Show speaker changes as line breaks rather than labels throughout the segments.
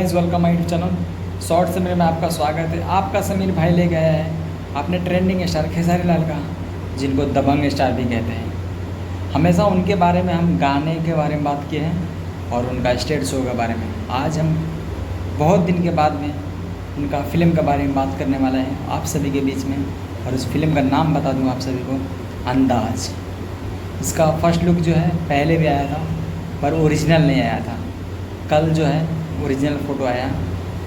Guys, welcome my to channel short समय में आपका स्वागत है। आपका समीर भाई ले गया है अपने ट्रेंडिंग स्टार खेसारी लाल का, जिनको दबंग स्टार भी कहते हैं। हमेशा उनके बारे में हम गाने के बारे में बात किए हैं और उनका स्टेज शो के बारे में। आज हम बहुत दिन के बाद में उनका फ़िल्म के बारे में बात करने वाला है आप सभी के बीच में। और उस फिल्म का नाम बता दूँ आप सभी को, अंदाज। इसका फर्स्ट लुक जो है पहले भी आया था पर ओरिजिनल नहीं आया था। कल जो है ओरिजिनल फ़ोटो आया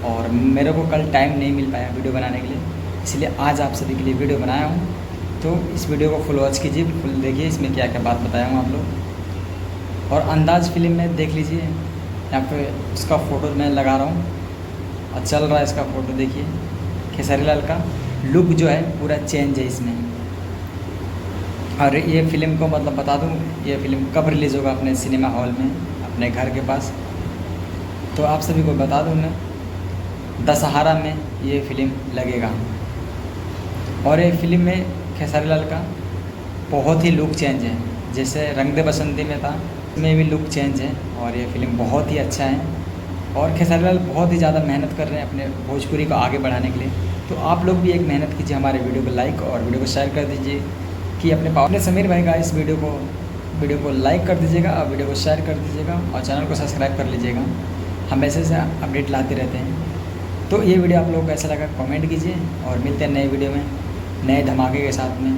और मेरे को कल टाइम नहीं मिल पाया वीडियो बनाने के लिए, इसलिए आज आप सभी के लिए वीडियो बनाया हूँ। तो इस वीडियो को फुल वॉच कीजिए, फुल देखिए, इसमें क्या क्या बात बताया हूँ आप लोग। और अंदाज़ फिल्म में देख लीजिए, यहाँ पे उसका फ़ोटो मैं लगा रहा हूँ और चल रहा है इसका फ़ोटो। देखिए खेसारी लाल का लुक जो है पूरा चेंज है इसमें। और ये फ़िल्म को मतलब बता दूँ, ये फ़िल्म कब रिलीज़ होगा अपने सिनेमा हॉल में अपने घर के पास, तो आप सभी को बता दूँ मैं, दशहरा में ये फ़िल्म लगेगा। और ये फ़िल्म में खेसारी लाल का बहुत ही लुक चेंज है, जैसे रंग दे बसंती में था में भी लुक चेंज है। और ये फ़िल्म बहुत ही अच्छा है और खेसारी लाल बहुत ही ज़्यादा मेहनत कर रहे हैं अपने भोजपुरी को आगे बढ़ाने के लिए। तो आप लोग भी एक मेहनत कीजिए, हमारे वीडियो को लाइक और वीडियो को शेयर कर दीजिए कि अपने समीर भाई का इस वीडियो को लाइक कर दीजिएगा और वीडियो को शेयर कर दीजिएगा और चैनल को सब्सक्राइब कर लीजिएगा। हम ऐसे से अपडेट लाते रहते हैं। तो ये वीडियो आप लोगों को कैसा लगा कमेंट कीजिए और मिलते हैं नए वीडियो में नए धमाके के साथ में।